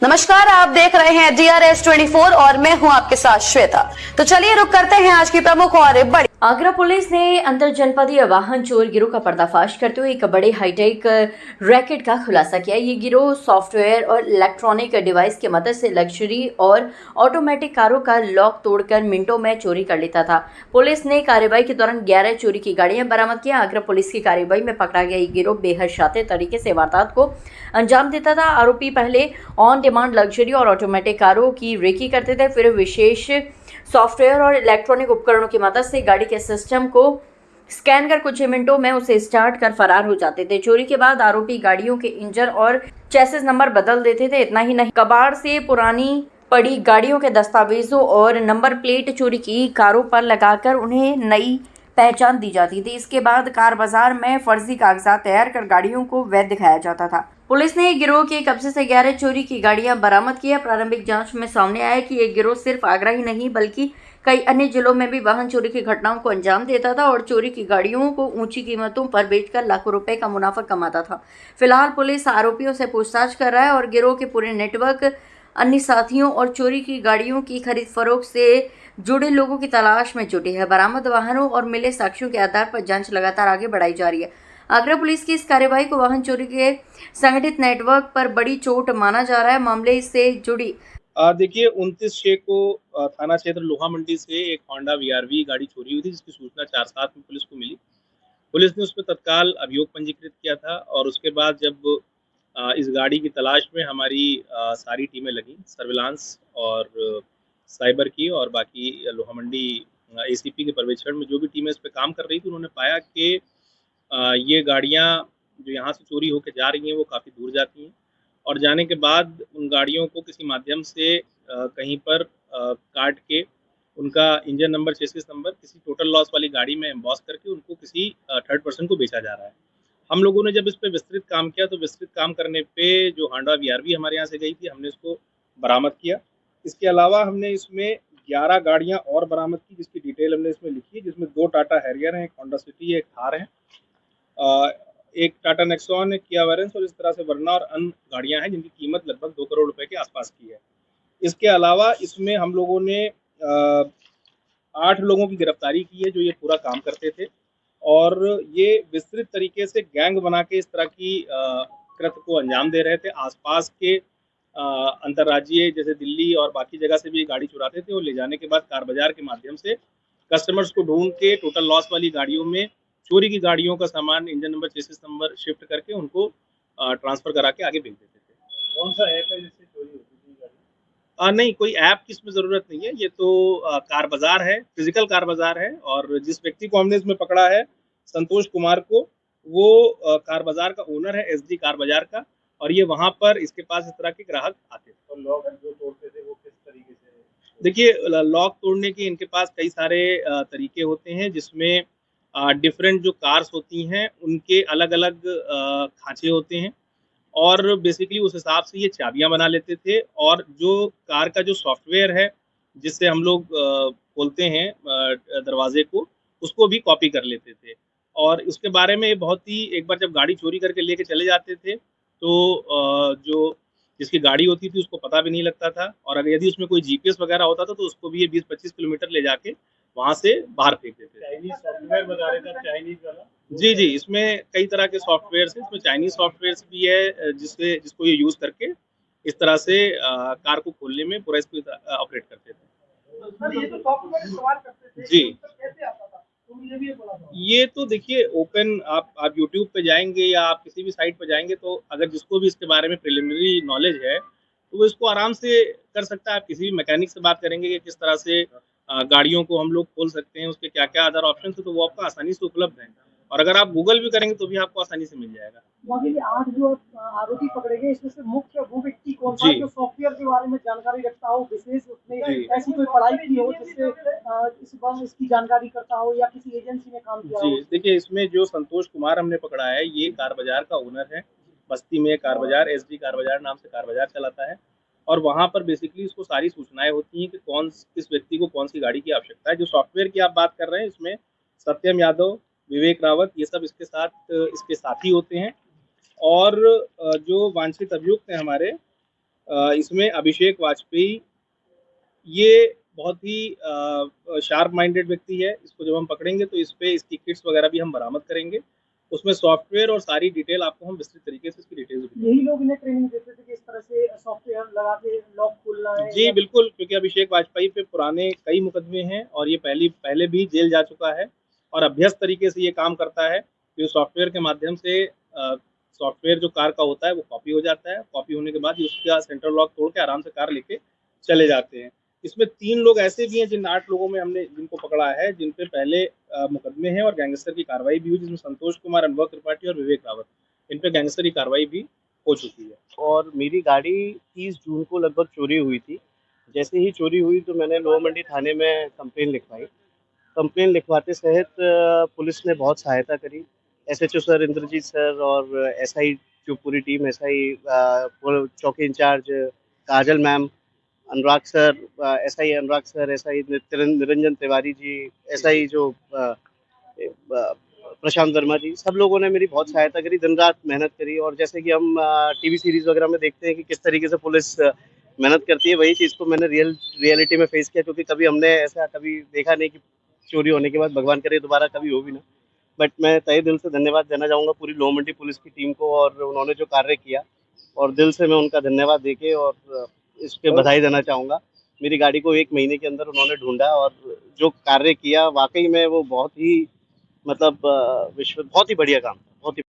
नमस्कार, आप देख रहे हैं DRS 24 और मैं हूं आपके साथ श्वेता। तो चलिए रुक करते हैं आज की प्रमुख और बड़ी। आगरा पुलिस ने अंतर जनपदीय वाहन चोर गिरोह का पर्दाफाश करते हुए एक बड़े हाईटेक रैकेट का खुलासा किया। ये गिरोह सॉफ्टवेयर और इलेक्ट्रॉनिक डिवाइस की मदद से लग्जरी और ऑटोमेटिक कारों का लॉक तोड़कर मिनटों में चोरी कर लेता था। पुलिस ने कार्रवाई के दौरान 11 चोरी की गाड़ियां बरामद किया। आगरा पुलिस की कार्रवाई में पकड़ा गया ये गिरोह बेहद शातिर तरीके से वारदात को अंजाम देता था। आरोपी पहले ऑन डिमांड लग्जरी और ऑटोमेटिक कारों की रेकी करते थे, फिर विशेष सॉफ्टवेयर और इलेक्ट्रॉनिक उपकरणों की मदद से गाड़ी के सिस्टम को स्कैन कर कुछ ही मिनटों में उसे स्टार्ट कर फरार हो जाते थे। चोरी के बाद आरोपी गाड़ियों के इंजन और चेसिस नंबर बदल देते थे। इतना ही नहीं, कबाड़ से पुरानी पड़ी गाड़ियों के दस्तावेजों और नंबर प्लेट चोरी की कारों पर लगाकर उन्हें नई पहचान दी जाती थी। इसके बाद कार बाजार में फर्जी कागजात तैयार कर गाड़ियों को वैध दिखाया जाता था। पुलिस ने गिरोह के कब्जे से 11 चोरी की गाड़ियां बरामद की है। प्रारंभिक जांच में सामने आया कि ये गिरोह सिर्फ आगरा ही नहीं बल्कि कई अन्य जिलों में भी वाहन चोरी की घटनाओं को अंजाम देता था और चोरी की गाड़ियों को ऊंची कीमतों पर बेचकर लाखों रुपए का मुनाफा कमाता था। फिलहाल पुलिस आरोपियों से पूछताछ कर रहा है और गिरोह के पूरे नेटवर्क, अन्य साथियों और चोरी की गाड़ियों की खरीद फरोख्त से जुड़े लोगों की तलाश में जुटी है। बरामद वाहनों और मिले साक्ष्यों के आधार पर जांच लगातार आगे बढ़ाई जा रही है। आगरा पुलिस की इस कार्रवाई को वाहन चोरी के संगठित नेटवर्क पर बड़ी चोट माना जा रहा है। मामले से जुड़ी देखिए 29/6 को थाना क्षेत्र लोहा मंडी से एक होंडा VRV गाड़ी चोरी हुई थी, जिसकी सूचना 4/7 में पुलिस को मिली। पुलिस ने उस पर तत्काल अभियोग पंजीकृत किया था और उसके बाद जब इस गाड़ी की तलाश में हमारी सारी टीमें लगी, सर्विलांस और साइबर की और बाकी लोहा मंडी ACP के पर्यवेक्षण में जो भी टीमें इस पर काम कर रही थी, उन्होंने पाया कि ये गाड़ियाँ जो यहाँ से चोरी होकर जा रही हैं वो काफ़ी दूर जाती हैं और जाने के बाद उन गाड़ियों को किसी माध्यम से कहीं पर काट के उनका इंजन नंबर, चेसिस नंबर किसी टोटल लॉस वाली गाड़ी में एम्बॉस करके उनको किसी थर्ड पर्सन को बेचा जा रहा है। हम लोगों ने जब इस पे विस्तृत काम किया तो विस्तृत काम करने पे जो होंडा VRV हमारे यहाँ से गई थी, हमने इसको बरामद किया। इसके अलावा हमने इसमें 11 गाड़ियाँ और बरामद की, जिसकी डिटेल हमने इसमें लिखी है, जिसमें 2 टाटा हैरियर हैं, एक होंडा सिटी है, एक थार है, एक टाटा नेक्सॉन, एक किया वेरेंस और इस तरह से वरना और अन्य गाड़ियां हैं जिनकी कीमत लगभग 2 करोड़ रुपए के आसपास की है। इसके अलावा इसमें हम लोगों ने 8 लोगों की गिरफ्तारी की है जो ये पूरा काम करते थे और ये विस्तृत तरीके से गैंग बना के इस तरह की कृत्य को अंजाम दे रहे थे। आसपास के अंतर्राज्यीय जैसे दिल्ली और बाकी जगह से भी गाड़ी चुराते थे और ले जाने के बाद कार बाजार के माध्यम से कस्टमर्स को ढूंढ के टोटल लॉस वाली गाड़ियों में चोरी की गाड़ियों का सामान, engine number, chassis number shift करके उनको ट्रांसफर करा के आगे भेज देते थे। कौन सा ऐप है जिससे चोरी होती थी गाड़ी? नहीं, कोई ऐप की इसमें ज़रूरत नहीं है। ये तो कार बाजार है, फिजिकल कार बाजार है और जिस व्यक्ति को हमने इसमें पकड़ा है, संतोष कुमार को, वो कार बाजार का ओनर है, SD कार बाजार का, और ये वहाँ पर इसके पास इस तरह के ग्राहक आते थे। और लॉक जो तोड़ते थे वो किस तरीके से? देखिए, लॉक तोड़ने के इनके पास कई सारे तरीके होते हैं, जिसमें डिफरेंट जो कार्स होती हैं उनके अलग अलग खांचे होते हैं और बेसिकली उस हिसाब से ये चाबियां बना लेते थे और जो कार का जो सॉफ्टवेयर है जिससे हम लोग खोलते हैं दरवाजे को, उसको भी कॉपी कर लेते थे। और उसके बारे में बहुत ही, एक बार जब गाड़ी चोरी करके लेके चले जाते थे तो जो जिसकी गाड़ी होती थी उसको पता भी नहीं लगता था और अगर यदि उसमें कोई GPS वगैरह होता था तो उसको भी ये 20-25 किलोमीटर ले जाके वहाँ से बाहर फेंक देते थे। चाइनीज सॉफ्टवेयर बता रहे थे, चाइनीज वाला? जी, इसमें कई तरह के सॉफ्टवेयर हैं, इसमें चाइनीज सॉफ्टवेयर भी है जिसको ये यूज़ करके इस तरह से कार को खोलने में पूरा इसको ऑपरेट करते थे। सर, ये तो सॉफ्टवेयर इस्तेमाल करते थे, जी, तो कैसे आता था? तो मुझे भी ये बोला था। ये तो देखिए ओपन, आप यूट्यूब पे जाएंगे या आप किसी भी साइट पे जाएंगे तो अगर जिसको भी इसके बारे में प्रिलिमिनरी नॉलेज है तो वो इसको आराम से कर सकता है। आप किसी भी मैकेनिक से बात करेंगे कि किस तरह से गाड़ियों को हम लोग खोल सकते हैं, उसके क्या क्या अदर ऑप्शन है, तो वो आपको आसानी से उपलब्ध है और अगर आप गूगल भी करेंगे तो भी आपको आसानी से मिल जाएगा। बाकी ये 8 जो आरोपी पकड़े गए, इसमें से मुख्य वो व्यक्ति कौन सा है जो सॉफ्टवेयर के बारे में जानकारी रखता हो, विशेष उसने ऐसी कोई पढ़ाई की हो जिससे इसकी जानकारी करता हो या किसी एजेंसी में काम किया हो? जी, देखिए इसमें जो संतोष कुमार हमने पकड़ा है, ये कार बाजार का ओनर है। बस्ती में कार बाजार, SD कार बाजार नाम से कार बाजार चलाता है और वहाँ पर बेसिकली इसको सारी सूचनाएं होती हैं कि किस व्यक्ति को कौन सी गाड़ी की आवश्यकता है। जो सॉफ्टवेयर की आप बात कर रहे हैं, इसमें सत्यम यादव, विवेक रावत, ये सब इसके साथ इसके साथी होते हैं और जो वांछित अभियुक्त हैं हमारे, इसमें अभिषेक वाजपेयी ये बहुत ही शार्प माइंडेड व्यक्ति है। इसको जब हम पकड़ेंगे तो इस पे इसकी किट्स वगैरह भी हम बरामद करेंगे। उसमें सॉफ्टवेयर और सारी डिटेल आपको हम विस्तृत तरीके से इसकी डिटेल्स भी देंगे। यही लोग इन्हें ट्रेनिंग देते थे कि इस तरह से सॉफ्टवेयर लगा के लॉक खोलना है? जी बिल्कुल, क्योंकि अभिषेक वाजपेयी पे पुराने कई मुकदमे हैं और ये पहले भी जेल जा चुका है और अभ्यस्त तरीके से ये काम करता है। तो सॉफ्टवेयर के माध्यम से सॉफ्टवेयर जो कार का होता है वो कॉपी हो जाता है। कॉपी होने के बाद उसका सेंट्रल लॉक तोड़ के आराम से कार लेके चले जाते हैं। इसमें 3 लोग ऐसे भी हैं जिन 8 लोगों में हमने जिनको पकड़ा है, जिन पे पहले मुकदमे हैं और गैंगस्टर की कार्रवाई भी हुई, जिसमें संतोष कुमार, अनुभव त्रिपाठी और विवेक रावत, इन पे गैंगस्टर की कार्रवाई भी हो चुकी है। और मेरी गाड़ी 30 जून को लगभग चोरी हुई थी। जैसे ही चोरी हुई तो मैंने लोअर मंडी थाने में कंप्लेन लिखवाई। कंप्लेन लिखवाते सहित पुलिस ने बहुत सहायता करी। एसएचओ सर, इंद्रजीत सर और एसआई जो पूरी टीम, एसआई चौकी इंचार्ज काजल मैम, अनुराग सर, एसआई अनुराग sir, SI Niranjan Tiwari ji, SI जो प्रशांत वर्मा जी, सब लोगों ने मेरी बहुत सहायता करी, दिन रात मेहनत करी। और जैसे कि हम टीवी सीरीज वगैरह में देखते हैं कि किस तरीके से पुलिस मेहनत करती है, वही चीज़ को मैंने रियलिटी में फेस किया, क्योंकि कभी हमने ऐसा कभी देखा नहीं कि चोरी होने के बाद भगवान करे दोबारा कभी हो भी ना। बट मैं तहे दिल से धन्यवाद देना चाहूँगा पूरी लोअर मंडी पुलिस की टीम को, और उन्होंने जो कार्य किया, और दिल से मैं उनका धन्यवाद देके और इस पे बधाई देना चाहूँगा। मेरी गाड़ी को 1 महीने के अंदर उन्होंने ढूंढा और जो कार्य किया वाकई में वो बहुत ही मतलब बहुत ही बढ़िया काम था, बहुत ही